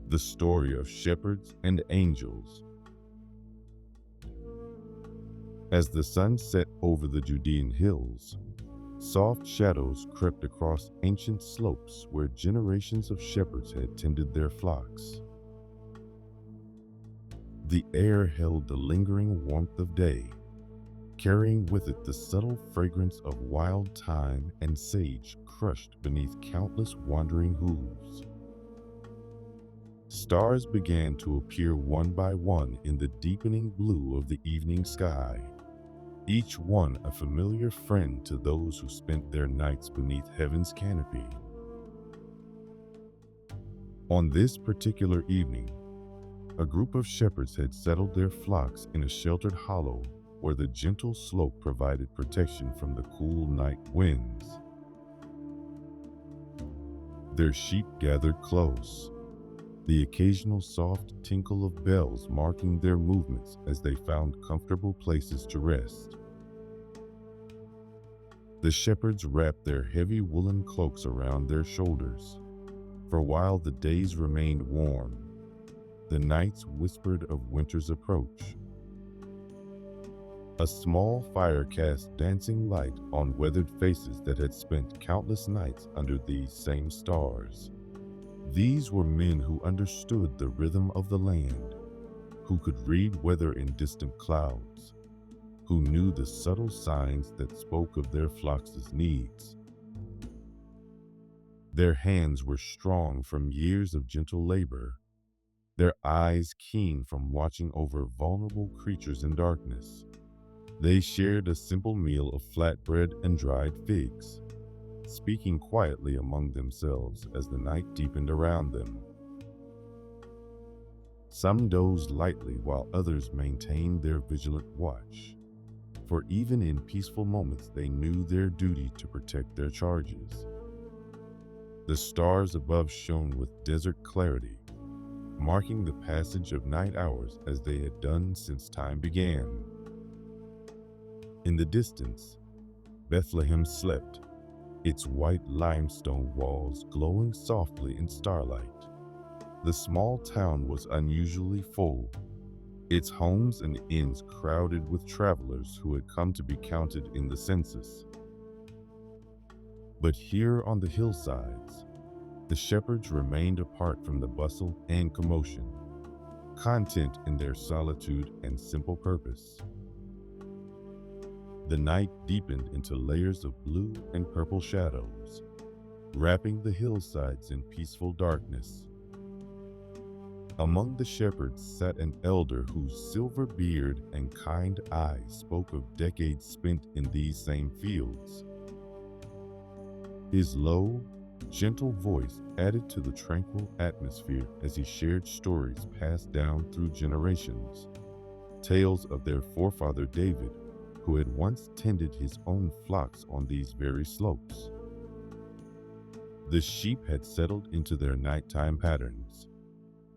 The story of shepherds and angels. As the sun set over the Judean hills, soft shadows crept across ancient slopes where generations of shepherds had tended their flocks. The air held the lingering warmth of day, carrying with it the subtle fragrance of wild thyme and sage crushed beneath countless wandering hooves. Stars began to appear one by one in the deepening blue of the evening sky, each one a familiar friend to those who spent their nights beneath heaven's canopy. On this particular evening, a group of shepherds had settled their flocks in a sheltered hollow where the gentle slope provided protection from the cool night winds. Their sheep gathered close, the occasional soft tinkle of bells marking their movements as they found comfortable places to rest. The shepherds wrapped their heavy woolen cloaks around their shoulders, for while the days remained warm, the nights whispered of winter's approach. A small fire cast dancing light on weathered faces that had spent countless nights under these same stars. These were men who understood the rhythm of the land, who could read weather in distant clouds, who knew the subtle signs that spoke of their flocks' needs. Their hands were strong from years of gentle labor, their eyes keen from watching over vulnerable creatures in darkness. They shared a simple meal of flatbread and dried figs, speaking quietly among themselves as the night deepened around them. Some dozed lightly while others maintained their vigilant watch, for even in peaceful moments they knew their duty to protect their charges. The stars above shone with desert clarity, marking the passage of night hours as they had done since time began. In the distance, Bethlehem slept, its white limestone walls glowing softly in starlight. The small town was unusually full, its homes and inns crowded with travelers who had come to be counted in the census. But here on the hillsides, the shepherds remained apart from the bustle and commotion, content in their solitude and simple purpose. The night deepened into layers of blue and purple shadows, wrapping the hillsides in peaceful darkness. Among the shepherds sat an elder whose silver beard and kind eyes spoke of decades spent in these same fields. His low, gentle voice added to the tranquil atmosphere as he shared stories passed down through generations, tales of their forefather David, who had once tended his own flocks on these very slopes. The sheep had settled into their nighttime patterns,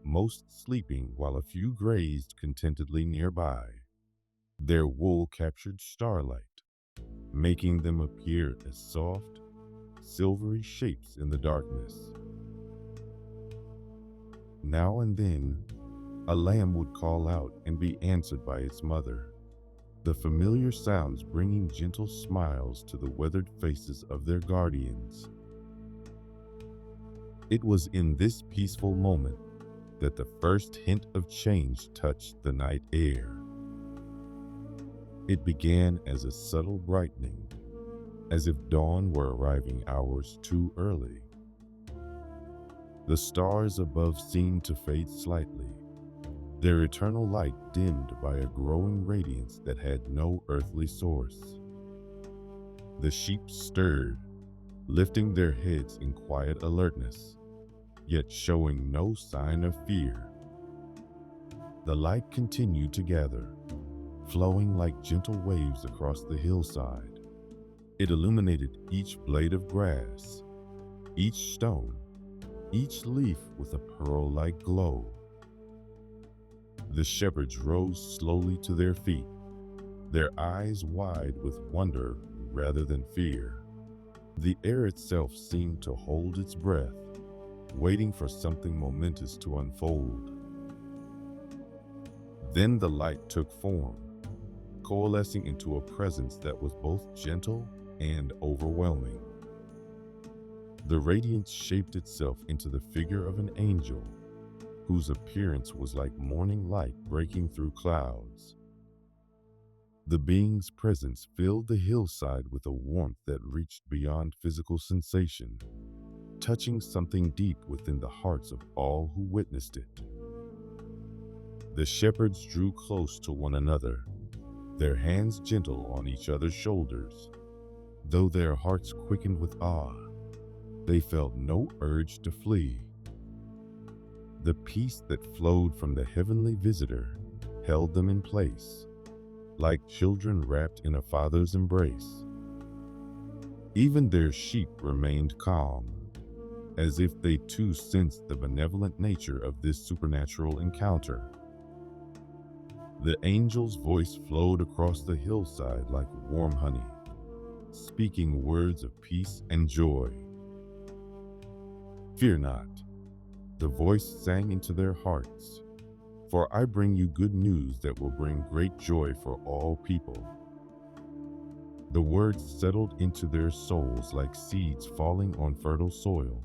most sleeping while a few grazed contentedly nearby. Their wool captured starlight, making them appear as soft, silvery shapes in the darkness. Now and then, a lamb would call out and be answered by its mother, the familiar sounds bringing gentle smiles to the weathered faces of their guardians. It was in this peaceful moment that the first hint of change touched the night air. It began as a subtle brightening, as if dawn were arriving hours too early. The stars above seemed to fade slightly, their eternal light dimmed by a growing radiance that had no earthly source. The sheep stirred, lifting their heads in quiet alertness, yet showing no sign of fear. The light continued to gather, flowing like gentle waves across the hillside. It illuminated each blade of grass, each stone, each leaf with a pearl-like glow. The shepherds rose slowly to their feet, their eyes wide with wonder rather than fear. The air itself seemed to hold its breath, waiting for something momentous to unfold. Then the light took form, coalescing into a presence that was both gentle and overwhelming. The radiance shaped itself into the figure of an angel, whose appearance was like morning light breaking through clouds. The being's presence filled the hillside with a warmth that reached beyond physical sensation, touching something deep within the hearts of all who witnessed it. The shepherds drew close to one another, their hands gentle on each other's shoulders. Though their hearts quickened with awe, they felt no urge to flee. The peace that flowed from the heavenly visitor held them in place, like children wrapped in a father's embrace. Even their sheep remained calm, as if they too sensed the benevolent nature of this supernatural encounter. The angel's voice flowed across the hillside like warm honey, speaking words of peace and joy. "Fear not," the voice sang into their hearts, "for I bring you good news that will bring great joy for all people." The words settled into their souls like seeds falling on fertile soil,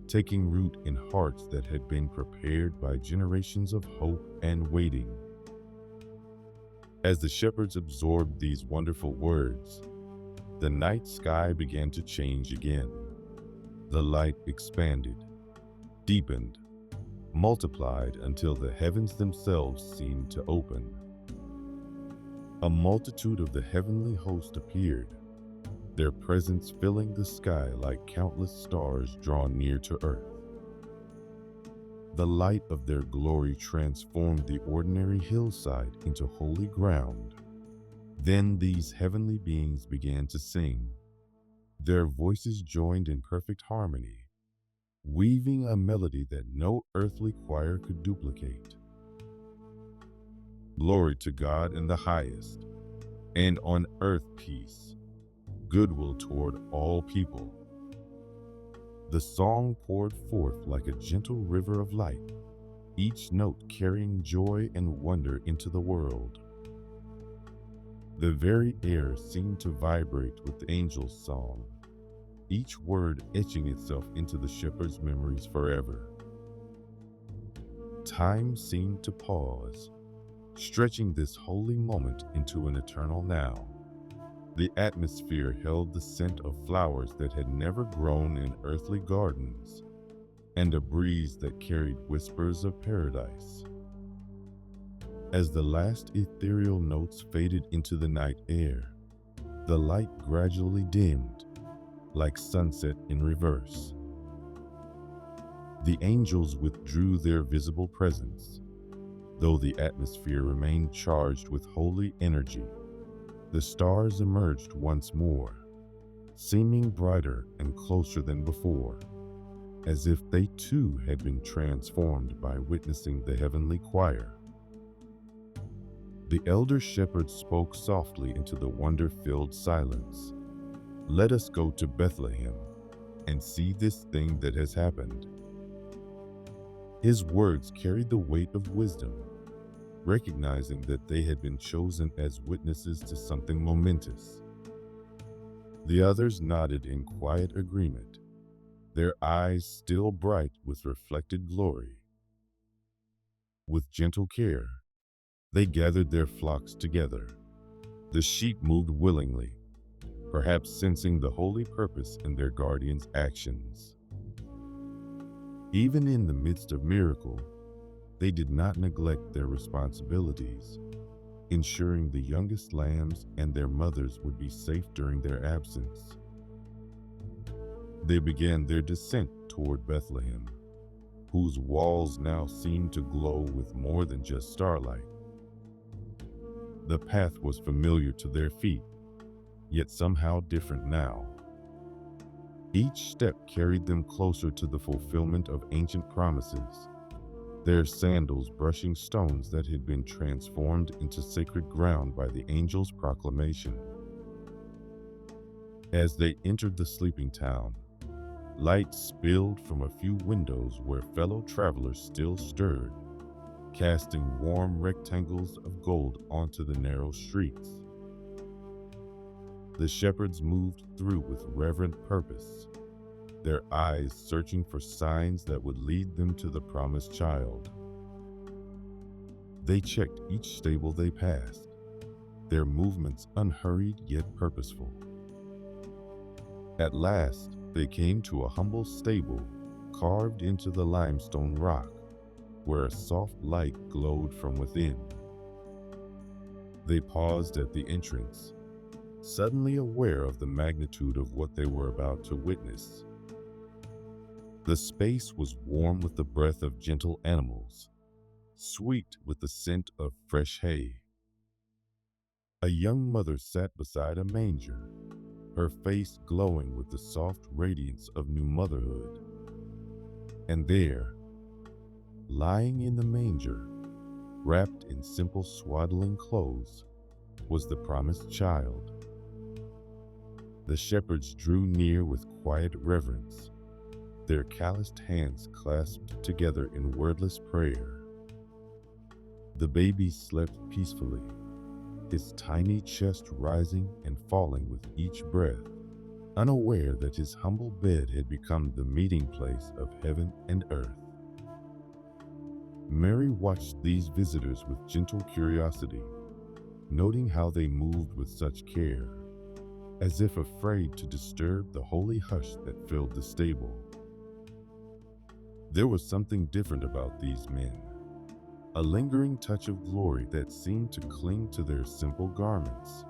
taking root in hearts that had been prepared by generations of hope and waiting. As the shepherds absorbed these wonderful words, the night sky began to change again. The light expanded, deepened, multiplied until the heavens themselves seemed to open. A multitude of the heavenly host appeared, their presence filling the sky like countless stars drawn near to earth. The light of their glory transformed the ordinary hillside into holy ground. Then these heavenly beings began to sing. Their voices joined in perfect harmony, weaving a melody that no earthly choir could duplicate. "Glory to God in the highest, and on earth peace, goodwill toward all people." The song poured forth like a gentle river of light, each note carrying joy and wonder into the world. The very air seemed to vibrate with the angel's song, each word etching itself into the shepherd's memories forever. Time seemed to pause, stretching this holy moment into an eternal now. The atmosphere held the scent of flowers that had never grown in earthly gardens, and a breeze that carried whispers of paradise. As the last ethereal notes faded into the night air, the light gradually dimmed, like sunset in reverse. The angels withdrew their visible presence, though the atmosphere remained charged with holy energy. The stars emerged once more, seeming brighter and closer than before, as if they too had been transformed by witnessing the heavenly choir. The elder shepherds spoke softly into the wonder-filled silence. "Let us go to Bethlehem and see this thing that has happened." His words carried the weight of wisdom, recognizing that they had been chosen as witnesses to something momentous. The others nodded in quiet agreement, their eyes still bright with reflected glory. With gentle care, they gathered their flocks together. The sheep moved willingly, perhaps sensing the holy purpose in their guardian's actions. Even in the midst of miracle, they did not neglect their responsibilities, ensuring the youngest lambs and their mothers would be safe during their absence. They began their descent toward Bethlehem, whose walls now seemed to glow with more than just starlight. The path was familiar to their feet, yet somehow different now. Each step carried them closer to the fulfillment of ancient promises, their sandals brushing stones that had been transformed into sacred ground by the angel's proclamation. As they entered the sleeping town, Light spilled from a few windows where fellow travelers still stirred, casting warm rectangles of gold onto the narrow streets. The shepherds moved through with reverent purpose, their eyes searching for signs that would lead them to the promised child. They checked each stable they passed, their movements unhurried yet purposeful. At last, they came to a humble stable carved into the limestone rock, where a soft light glowed from within. They paused at the entrance, suddenly aware of the magnitude of what they were about to witness. The space was warm with the breath of gentle animals, sweet with the scent of fresh hay. A young mother sat beside a manger, her face glowing with the soft radiance of new motherhood. And there, lying in the manger, wrapped in simple swaddling clothes, was the promised child. The shepherds drew near with quiet reverence, their calloused hands clasped together in wordless prayer. The baby slept peacefully, his tiny chest rising and falling with each breath, unaware that his humble bed had become the meeting place of heaven and earth. Mary watched these visitors with gentle curiosity, noting how they moved with such care, as if afraid to disturb the holy hush that filled the stable. There was something different about these men, a lingering touch of glory that seemed to cling to their simple garments.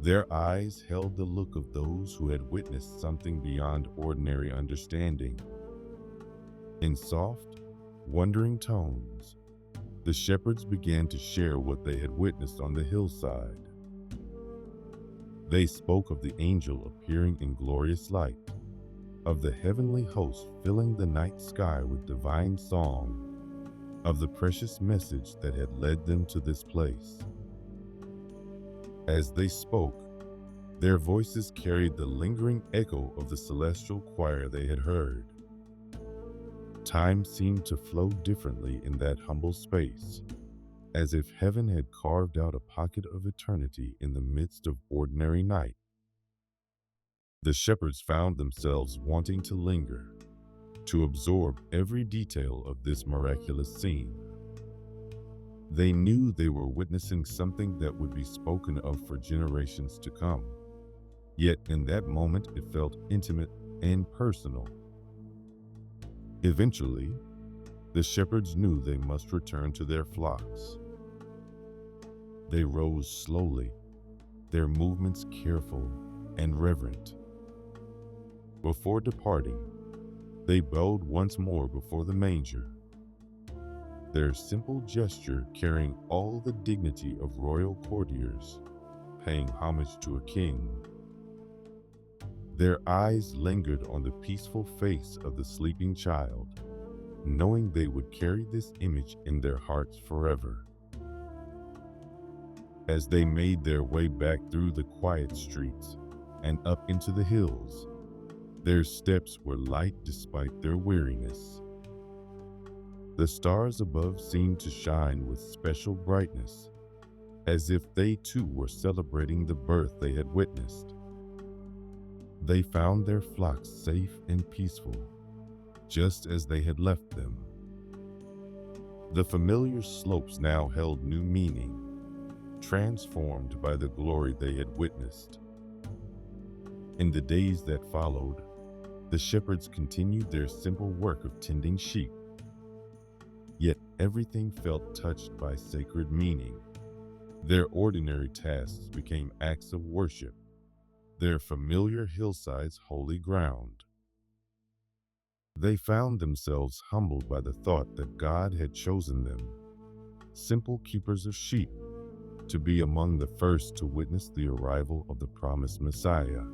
Their eyes held the look of those who had witnessed something beyond ordinary understanding. In soft, wondering tones, the shepherds began to share what they had witnessed on the hillside. They spoke of the angel appearing in glorious light, of the heavenly host filling the night sky with divine song, of the precious message that had led them to this place. As they spoke, their voices carried the lingering echo of the celestial choir they had heard. Time seemed to flow differently in that humble space, as if heaven had carved out a pocket of eternity in the midst of ordinary night. The shepherds found themselves wanting to linger, to absorb every detail of this miraculous scene. They knew they were witnessing something that would be spoken of for generations to come. Yet in that moment it felt intimate and personal. Eventually, the shepherds knew they must return to their flocks. They rose slowly, their movements careful and reverent. Before departing, they bowed once more before the manger, their simple gesture carrying all the dignity of royal courtiers, paying homage to a king. Their eyes lingered on the peaceful face of the sleeping child, knowing they would carry this image in their hearts forever. As they made their way back through the quiet streets and up into the hills, their steps were light despite their weariness. The stars above seemed to shine with special brightness, as if they too were celebrating the birth they had witnessed. They found their flocks safe and peaceful, just as they had left them. The familiar slopes now held new meaning, transformed by the glory they had witnessed. In the days that followed, the shepherds continued their simple work of tending sheep. Yet everything felt touched by sacred meaning. Their ordinary tasks became acts of worship, their familiar hillsides holy ground. They found themselves humbled by the thought that God had chosen them, simple keepers of sheep, to be among the first to witness the arrival of the promised Messiah.